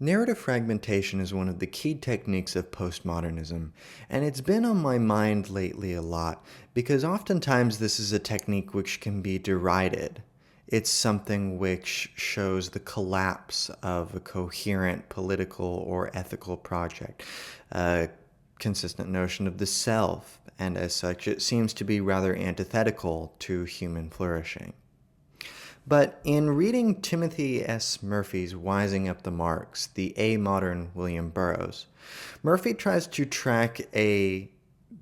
Narrative fragmentation is one of the key techniques of postmodernism, and it's been on my mind lately a lot because oftentimes this is a technique which can be derided. It's something which shows the collapse of a coherent political or ethical project, a consistent notion of the self, and as such it seems to be rather antithetical to human flourishing. But in reading Timothy S. Murphy's Wising Up the Marks, the Amodern William Burroughs, Murphy tries to track a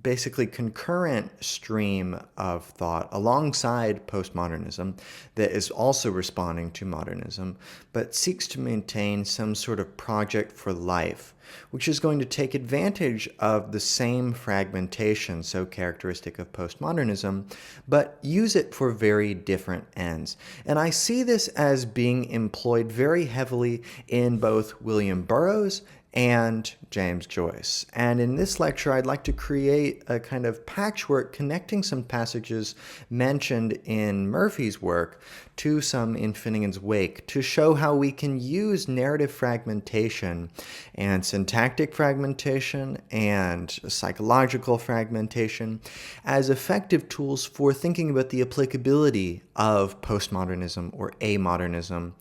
basically concurrent stream of thought alongside postmodernism that is also responding to modernism, but seeks to maintain some sort of project for life, which is going to take advantage of the same fragmentation so characteristic of postmodernism, but use it for very different ends. And I see this as being employed very heavily in both William Burroughs and James Joyce. And in this lecture, I'd like to create a kind of patchwork connecting some passages mentioned in Murphy's work to some in Finnegans Wake to show how we can use narrative fragmentation and syntactic fragmentation and psychological fragmentation as effective tools for thinking about the applicability of postmodernism or amodernism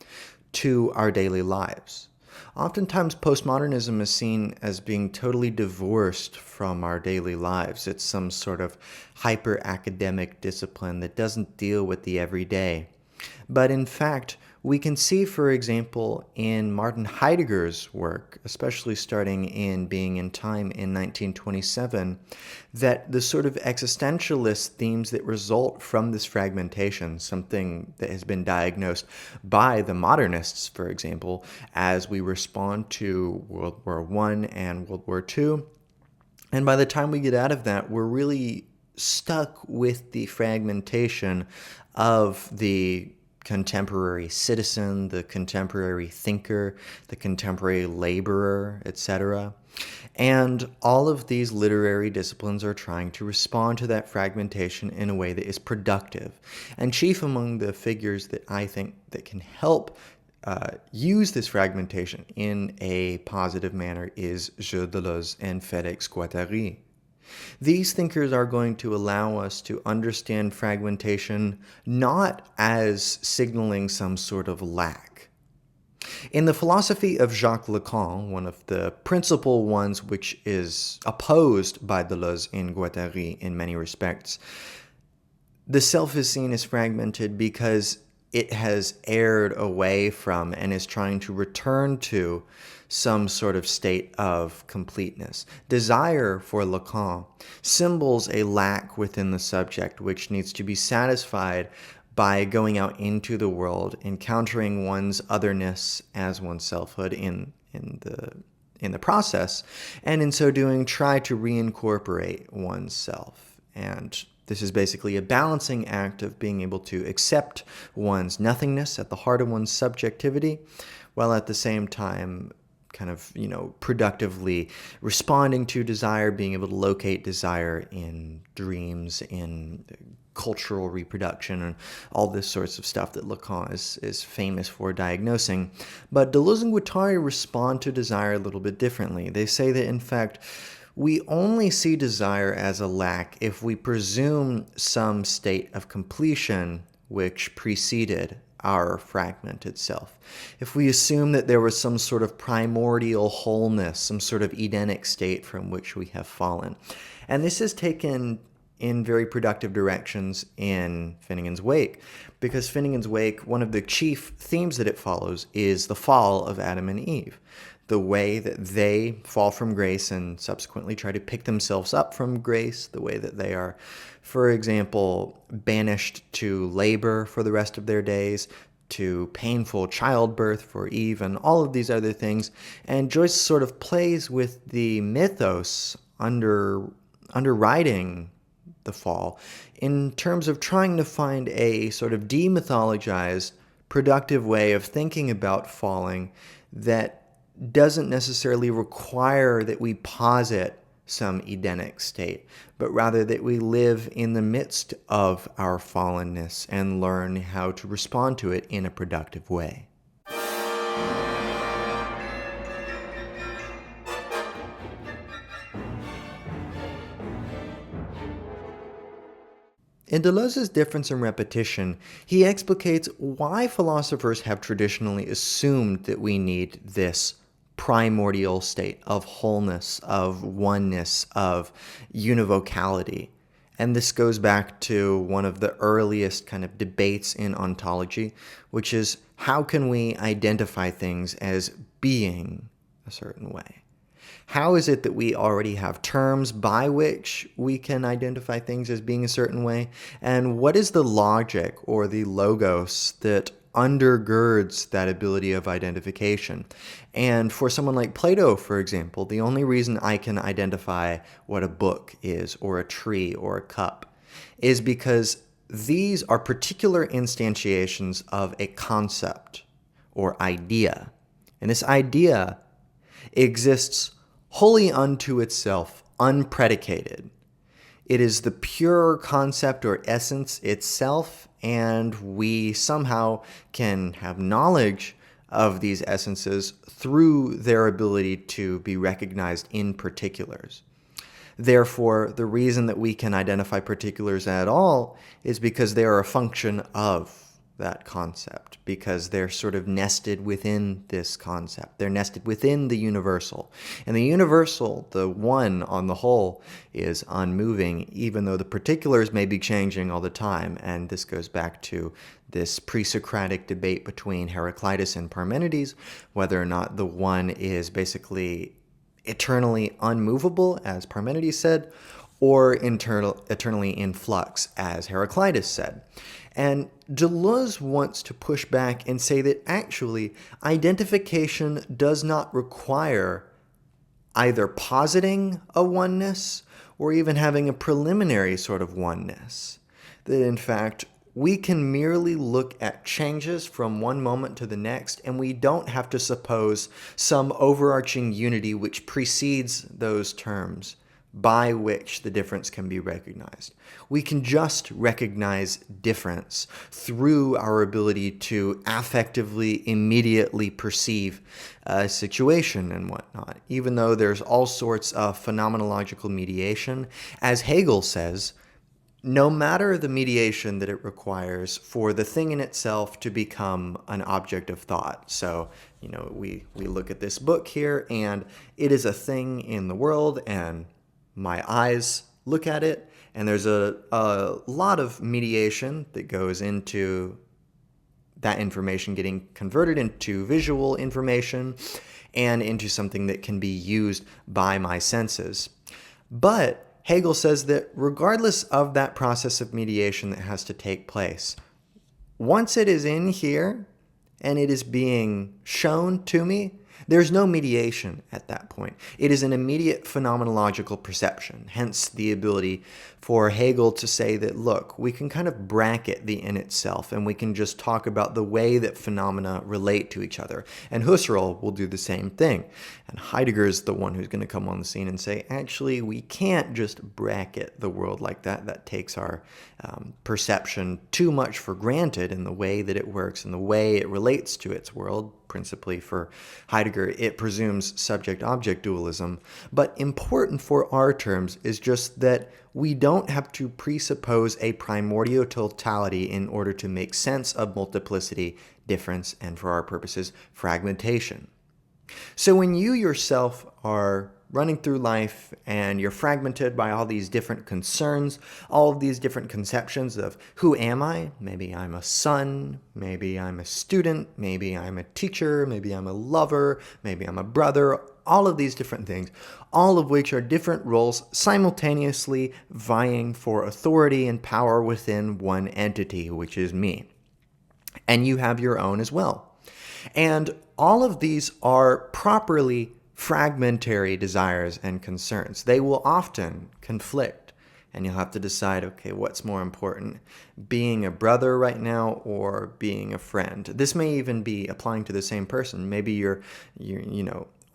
to our daily lives. Oftentimes, postmodernism is seen as being totally divorced from our daily lives. It's some sort of hyper-academic discipline that doesn't deal with the everyday. But in fact, we can see, for example, in Martin Heidegger's work, especially starting in Being in Time in 1927, that the sort of existentialist themes that result from this fragmentation, something that has been diagnosed by the modernists, for example, as we respond to World War I and World War II, and by the time we get out of that, we're really stuck with the fragmentation of the contemporary citizen, the contemporary thinker, the contemporary laborer, etc. And all of these literary disciplines are trying to respond to that fragmentation in a way that is productive. And chief among the figures that I think that can help use this fragmentation in a positive manner is Deleuze and Félix Guattari. These thinkers are going to allow us to understand fragmentation not as signaling some sort of lack. In the philosophy of Jacques Lacan, one of the principal ones which is opposed by Deleuze and Guattari in many respects, the self is seen as fragmented because it has erred away from and is trying to return to some sort of state of completeness. Desire, for Lacan, symbols a lack within the subject which needs to be satisfied by going out into the world, encountering one's otherness as one's selfhood in the process, and in so doing try to reincorporate oneself. And this is basically a balancing act of being able to accept one's nothingness at the heart of one's subjectivity, while at the same time kind of, productively responding to desire, being able to locate desire in dreams, in cultural reproduction, and all this sorts of stuff that Lacan is famous for diagnosing. But Deleuze and Guattari respond to desire a little bit differently. They say that, in fact, we only see desire as a lack if we presume some state of completion which preceded our fragmented self. If we assume that there was some sort of primordial wholeness, some sort of Edenic state from which we have fallen. And this is taken in very productive directions in Finnegans Wake, because Finnegans Wake, one of the chief themes that it follows is the fall of Adam and Eve. The way that they fall from grace and subsequently try to pick themselves up from grace, the way that they are, for example, banished to labor for the rest of their days, to painful childbirth for Eve, and all of these other things. And Joyce sort of plays with the mythos underwriting the fall in terms of trying to find a sort of demythologized, productive way of thinking about falling that doesn't necessarily require that we posit some Edenic state, but rather that we live in the midst of our fallenness and learn how to respond to it in a productive way. In Deleuze's Difference and Repetition, he explicates why philosophers have traditionally assumed that we need this primordial state of wholeness, of oneness, of univocality. And this goes back to one of the earliest kind of debates in ontology, which is how can we identify things as being a certain way? How is it that we already have terms by which we can identify things as being a certain way? And what is the logic or the logos that undergirds that ability of identification? And for someone like Plato, for example, the only reason I can identify what a book is, or a tree, or a cup, is because these are particular instantiations of a concept or idea. And this idea exists wholly unto itself, unpredicated. It is the pure concept or essence itself, and we somehow can have knowledge of these essences through their ability to be recognized in particulars. Therefore, the reason that we can identify particulars at all is because they are a function of that concept, because they're sort of nested within this concept. They're nested within the universal. And the universal, the one on the whole, is unmoving, even though the particulars may be changing all the time. And this goes back to this pre-Socratic debate between Heraclitus and Parmenides, whether or not the one is basically eternally unmovable, as Parmenides said, or eternally in flux, as Heraclitus said. And Deleuze wants to push back and say that actually identification does not require either positing a oneness or even having a preliminary sort of oneness. That in fact, we can merely look at changes from one moment to the next, and we don't have to suppose some overarching unity which precedes those terms by which the difference can be recognized. We can just recognize difference through our ability to affectively, immediately perceive a situation and whatnot, even though there's all sorts of phenomenological mediation. As Hegel says, no matter the mediation that it requires for the thing in itself to become an object of thought. So, we look at this book here, and it is a thing in the world, and my eyes look at it, and there's a lot of mediation that goes into that information getting converted into visual information and into something that can be used by my senses. But Hegel says that regardless of that process of mediation that has to take place, once it is in here and it is being shown to me, there's no mediation at that point. It is an immediate phenomenological perception, hence the ability for Hegel to say that, look, we can kind of bracket the in itself, and we can just talk about the way that phenomena relate to each other. And Husserl will do the same thing. And Heidegger is the one who's going to come on the scene and say, actually, we can't just bracket the world like that. That takes our perception too much for granted in the way that it works and the way it relates to its world. Principally for Heidegger, it presumes subject-object dualism. But important for our terms is just that we don't have to presuppose a primordial totality in order to make sense of multiplicity, difference, and for our purposes, fragmentation. So when you yourself are running through life and you're fragmented by all these different concerns, all of these different conceptions of who am I? Maybe I'm a son, maybe I'm a student, maybe I'm a teacher, maybe I'm a lover, maybe I'm a brother, all of these different things, all of which are different roles simultaneously vying for authority and power within one entity, which is me. And you have your own as well. And all of these are properly fragmentary desires and concerns. They will often conflict, and you'll have to decide, okay, what's more important, being a brother right now or being a friend? This may even be applying to the same person. Maybe you're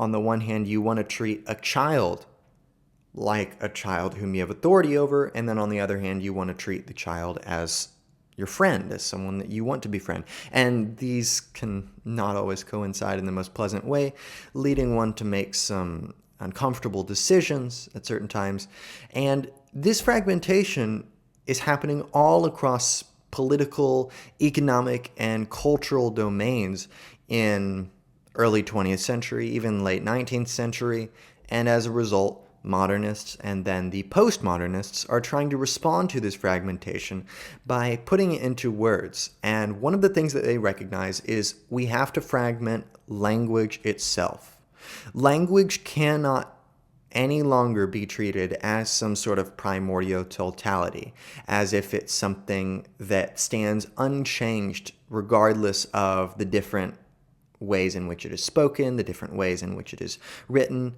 on the one hand, you want to treat a child like a child whom you have authority over, and then on the other hand, you want to treat the child as your friend, as someone that you want to befriend. And these can not always coincide in the most pleasant way, leading one to make some uncomfortable decisions at certain times. And this fragmentation is happening all across political, economic, and cultural domains in early 20th century, even late 19th century, and as a result, modernists and then the postmodernists are trying to respond to this fragmentation by putting it into words. And one of the things that they recognize is we have to fragment language itself. Language cannot any longer be treated as some sort of primordial totality, as if it's something that stands unchanged regardless of the different ways in which it is spoken, the different ways in which it is written.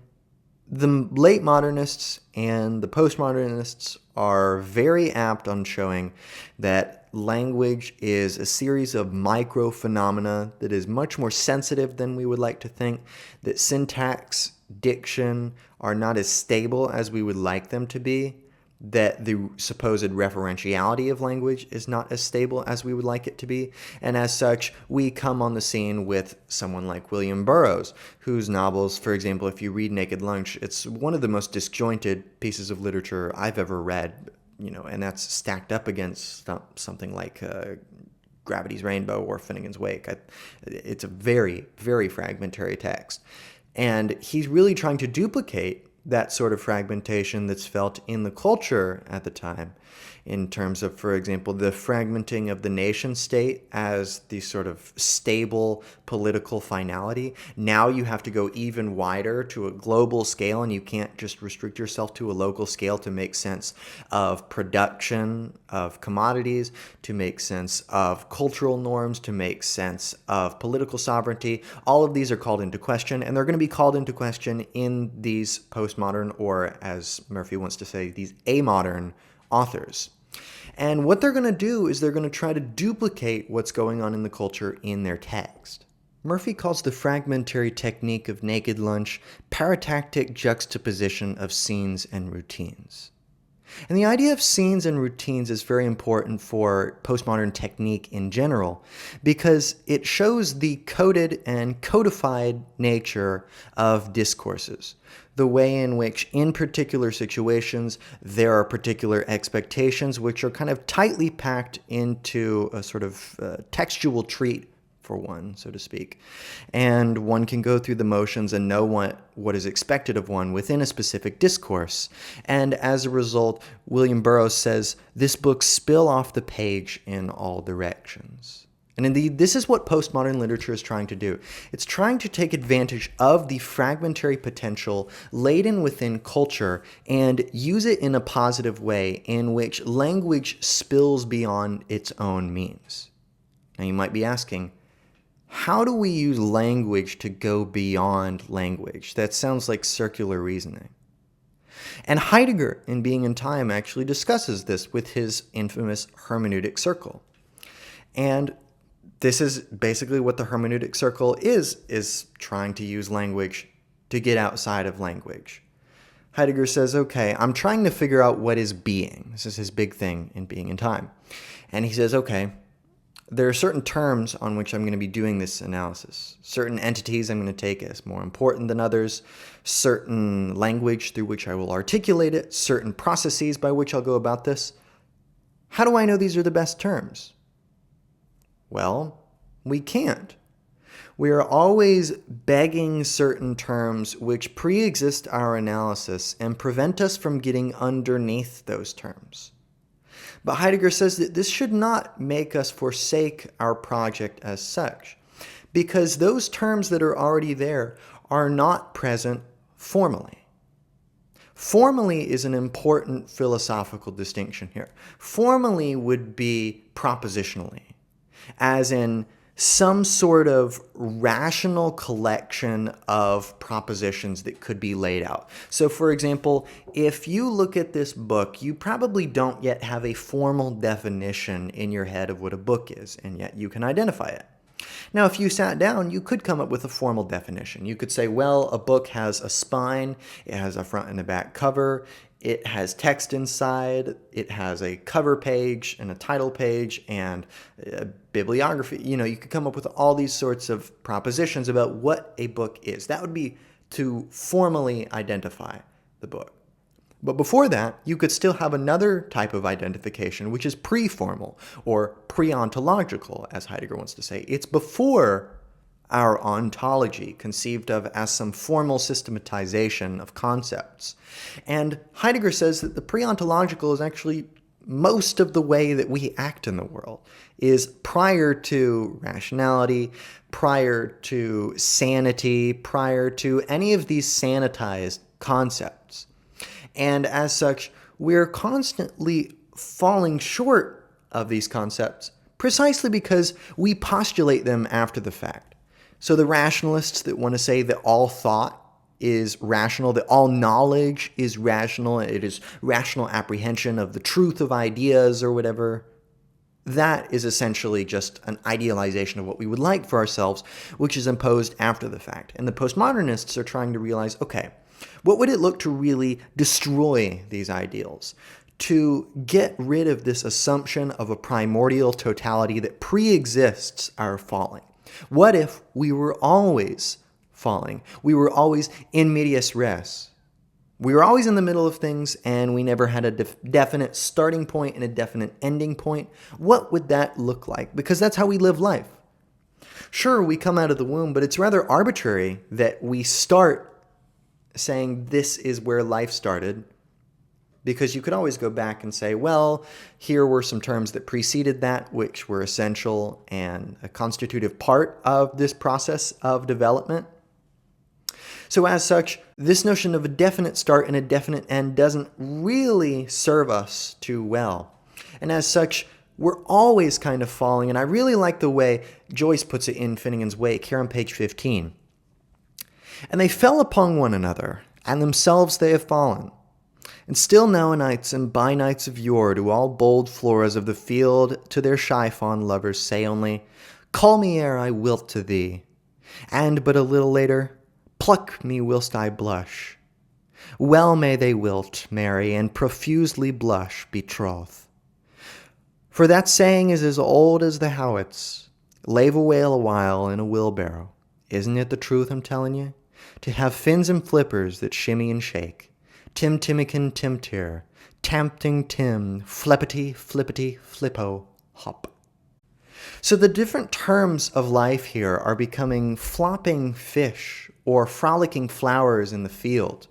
The late modernists and the postmodernists are very apt on showing that language is a series of micro phenomena that is much more sensitive than we would like to think, that syntax, diction are not as stable as we would like them to be, that the supposed referentiality of language is not as stable as we would like it to be, and as such, we come on the scene with someone like William Burroughs, whose novels, for example, if you read Naked Lunch, it's one of the most disjointed pieces of literature I've ever read, and that's stacked up against something like Gravity's Rainbow or Finnegans Wake. It's a very, very fragmentary text. And he's really trying to duplicate that sort of fragmentation that's felt in the culture at the time, in terms of, for example, the fragmenting of the nation state as the sort of stable political finality. Now you have to go even wider to a global scale, and you can't just restrict yourself to a local scale to make sense of production of commodities, to make sense of cultural norms, to make sense of political sovereignty. All of these are called into question, and they're going to be called into question in these postmodern, or as Murphy wants to say, these amodern authors. And what they're going to do is they're going to try to duplicate what's going on in the culture in their text. Murphy calls the fragmentary technique of Naked Lunch paratactic juxtaposition of scenes and routines. And the idea of scenes and routines is very important for postmodern technique in general, because it shows the coded and codified nature of discourses, the way in which in particular situations there are particular expectations which are kind of tightly packed into a sort of textual treat for one, so to speak. And one can go through the motions and know what is expected of one within a specific discourse. And as a result, William Burroughs says, this book spill off the page in all directions. And indeed, this is what postmodern literature is trying to do. It's trying to take advantage of the fragmentary potential laden within culture and use it in a positive way in which language spills beyond its own means. Now you might be asking, how do we use language to go beyond language? That sounds like circular reasoning. And Heidegger, in Being and Time, actually discusses this with his infamous hermeneutic circle. And this is basically what the hermeneutic circle is trying to use language to get outside of language. Heidegger says, okay, I'm trying to figure out what is being. This is his big thing in Being and Time. And he says, okay, there are certain terms on which I'm going to be doing this analysis. Certain entities I'm going to take as more important than others, certain language through which I will articulate it, certain processes by which I'll go about this. How do I know these are the best terms? Well, we can't. We are always begging certain terms which pre-exist our analysis and prevent us from getting underneath those terms. But Heidegger says that this should not make us forsake our project as such, because those terms that are already there are not present formally. Formally is an important philosophical distinction here. Formally would be propositionally, as in some sort of rational collection of propositions that could be laid out. So for example, if you look at this book, you probably don't yet have a formal definition in your head of what a book is, and yet you can identify it. Now, if you sat down, you could come up with a formal definition. You could say, well, a book has a spine, it has a front and a back cover, it has text inside, it has a cover page and a title page and a bibliography. You could come up with all these sorts of propositions about what a book is. That would be to formally identify the book. But before that, you could still have another type of identification, which is pre-formal or pre-ontological, as Heidegger wants to say. It's before our ontology, conceived of as some formal systematization of concepts. And Heidegger says that the pre-ontological is actually most of the way that we act in the world, is prior to rationality, prior to sanity, prior to any of these sanitized concepts. And as such, we're constantly falling short of these concepts precisely because we postulate them after the fact. So the rationalists that want to say that all thought is rational, that all knowledge is rational, it is rational apprehension of the truth of ideas or whatever, that is essentially just an idealization of what we would like for ourselves, which is imposed after the fact. And the postmodernists are trying to realize, okay, what would it look to really destroy these ideals? To get rid of this assumption of a primordial totality that pre-exists our falling? What if we were always falling? We were always in medias res. We were always in the middle of things and we never had a definite starting point and a definite ending point. What would that look like? Because that's how we live life. Sure, we come out of the womb, but it's rather arbitrary that we start saying this is where life started, because you could always go back and say, well, here were some terms that preceded that, which were essential and a constitutive part of this process of development. So as such, this notion of a definite start and a definite end doesn't really serve us too well. And as such, we're always kind of falling. And I really like the way Joyce puts it in Finnegans Wake, here on page 15. And they fell upon one another, and themselves they have fallen. And still now-a-nights and by-nights of yore do all bold floras of the field to their shy fawn lovers say only, call me ere I wilt to thee, and but a little later, pluck me whilst I blush. Well may they wilt, marry, and profusely blush, betroth. For that saying is as old as the howits, lave a whale a while in a wheelbarrow. Isn't it the truth I'm telling you? To have fins and flippers that shimmy and shake. Tim Timikin Timtir, tempting Tim, flippity, flippity, flippo, hop. So the different terms of life here are becoming flopping fish or frolicking flowers in the field.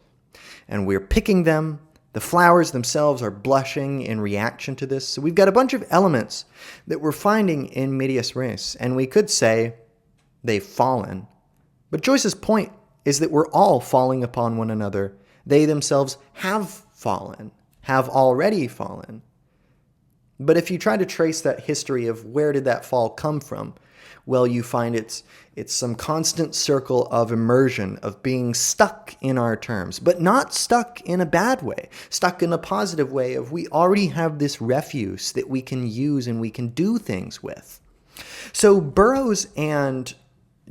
And we're picking them. The flowers themselves are blushing in reaction to this. So we've got a bunch of elements that we're finding in medias res. And we could say they've fallen. But Joyce's point is that we're all falling upon one another. They themselves have fallen, have already fallen. But if you try to trace that history of where did that fall come from, well, you find it's some constant circle of immersion, of being stuck in our terms, but not stuck in a bad way, stuck in a positive way of we already have this refuse that we can use and we can do things with. So Burroughs and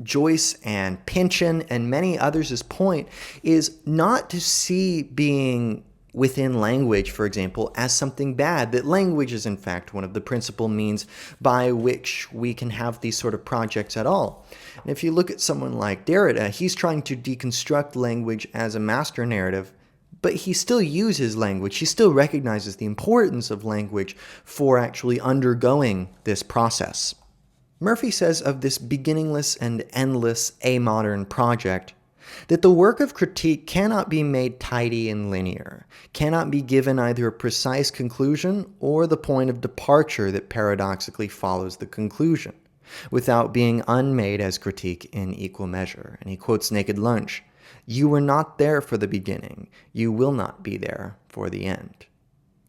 Joyce and Pynchon and many others' point is not to see being within language, for example, as something bad, that language is in fact one of the principal means by which we can have these sort of projects at all. And if you look at someone like Derrida, he's trying to deconstruct language as a master narrative, but he still uses language. He still recognizes the importance of language for actually undergoing this process. Murphy says of this beginningless and endless amodern project that the work of critique cannot be made tidy and linear, cannot be given either a precise conclusion or the point of departure that paradoxically follows the conclusion, without being unmade as critique in equal measure. And he quotes Naked Lunch, "You were not there for the beginning, you will not be there for the end."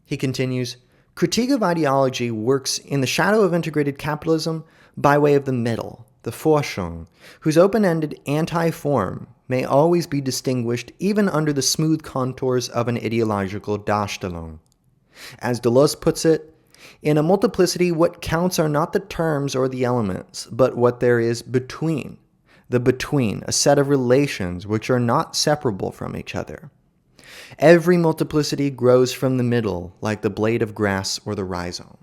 He continues, "Critique of ideology works in the shadow of integrated capitalism by way of the middle, the Forschung, whose open-ended anti-form may always be distinguished even under the smooth contours of an ideological Darstellung. As Deleuze puts it, in a multiplicity what counts are not the terms or the elements, but what there is between. The between, a set of relations which are not separable from each other. Every multiplicity grows from the middle, like the blade of grass or the rhizome."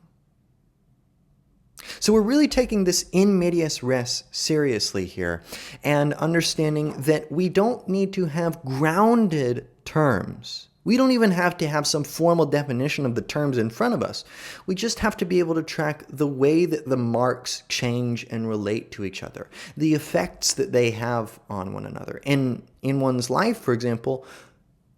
So we're really taking this in medias res seriously here and understanding that we don't need to have grounded terms We don't even have to have some formal definition of the terms in front of us. We just have to be able to track the way that the marks change and relate to each other, the effects that they have on one another. And in one's life, for example,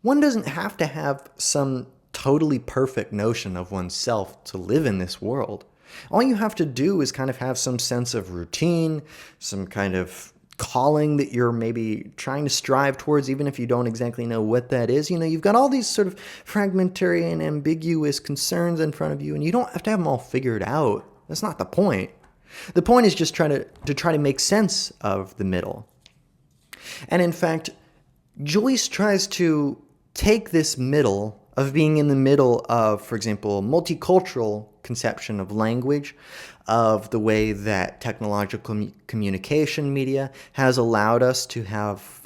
one doesn't have to have some totally perfect notion of oneself to live in this world. All you have to do is kind of have some sense of routine, some kind of calling that you're maybe trying to strive towards, even if you don't exactly know what that is. You've got all these sort of fragmentary and ambiguous concerns in front of you, and you don't have to have them all figured out. That's not the point. The point is just try to make sense of the middle. And in fact, Joyce tries to take this middle of being in the middle of, for example, multicultural conception of language, of the way that technological communication media has allowed us to have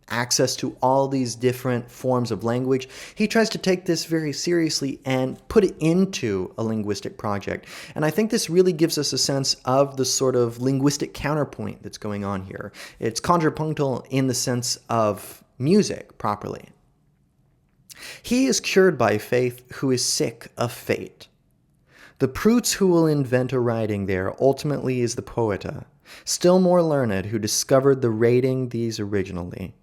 access to all these different forms of language. He tries to take this very seriously and put it into a linguistic project. And I think this really gives us a sense of the sort of linguistic counterpoint that's going on here. It's contrapuntal in the sense of music properly. He is cured by faith who is sick of fate. The brutes who will invent a writing there ultimately is the poeta, still more learned, who discovered the rating these originally.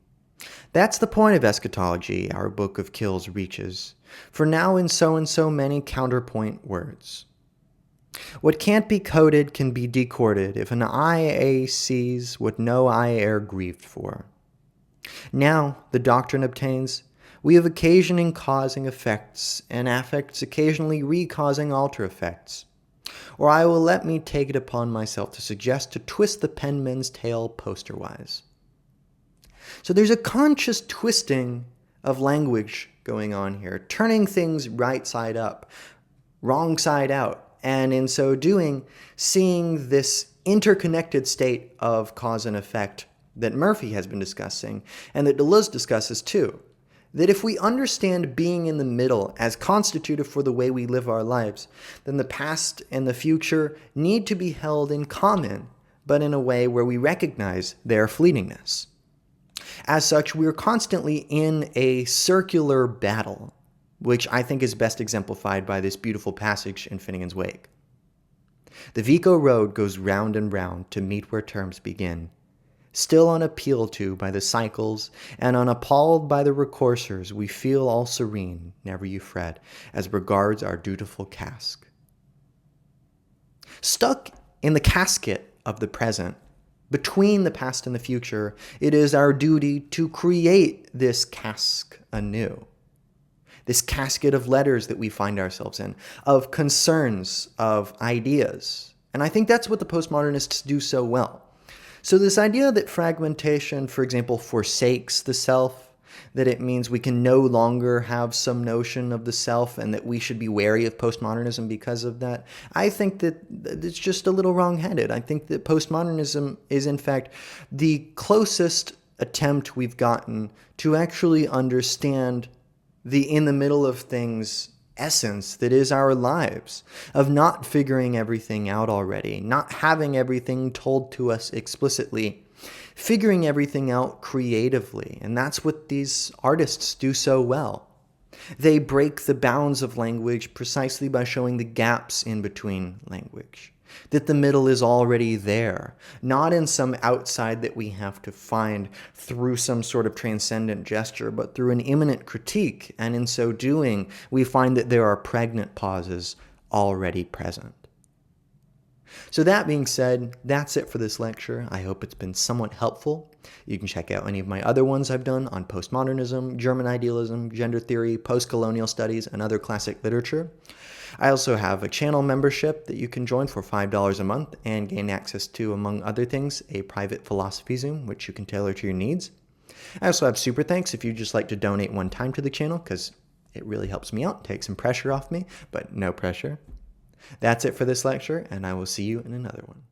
That's the point of eschatology our book of kills reaches, for now in so and so many counterpoint words. What can't be coded can be decoded if an eye sees what no eye e'er grieved for. Now, the doctrine obtains, we have occasioning causing effects, and affects occasionally re-causing alter effects. Or I will let me take it upon myself to suggest to twist the penman's tale posterwise. So there's a conscious twisting of language going on here, turning things right side up, wrong side out, and in so doing, seeing this interconnected state of cause and effect that Murphy has been discussing, and that Deleuze discusses too. That if we understand being in the middle as constitutive for the way we live our lives, then the past and the future need to be held in common, but in a way where we recognize their fleetingness. As such, we are constantly in a circular battle, which I think is best exemplified by this beautiful passage in Finnegans Wake. The Vico road goes round and round to meet where terms begin. Still unappealed to by the cycles, and unappalled by the recoursers, we feel all serene, never you fret, as regards our dutiful cask. Stuck in the casket of the present, between the past and the future, it is our duty to create this cask anew. This casket of letters that we find ourselves in, of concerns, of ideas. And I think that's what the postmodernists do so well. So this idea that fragmentation, for example, forsakes the self, that it means we can no longer have some notion of the self and that we should be wary of postmodernism because of that, I think that it's just a little wrong-headed. I think that postmodernism is, in fact, the closest attempt we've gotten to actually understand the in-the-middle-of-things essence that is our lives, of not figuring everything out already, not having everything told to us explicitly, figuring everything out creatively. And that's what these artists do so well. They break the bounds of language precisely by showing the gaps in between language, that the middle is already there, not in some outside that we have to find through some sort of transcendent gesture, but through an immanent critique, and in so doing, we find that there are pregnant pauses already present. So that being said, that's it for this lecture. I hope it's been somewhat helpful. You can check out any of my other ones I've done on postmodernism, German idealism, gender theory, post-colonial studies, and other classic literature. I also have a channel membership that you can join for $5 a month and gain access to, among other things, a private philosophy Zoom, which you can tailor to your needs. I also have super thanks if you'd just like to donate one time to the channel, because it really helps me out, takes some pressure off me, but no pressure. That's it for this lecture, and I will see you in another one.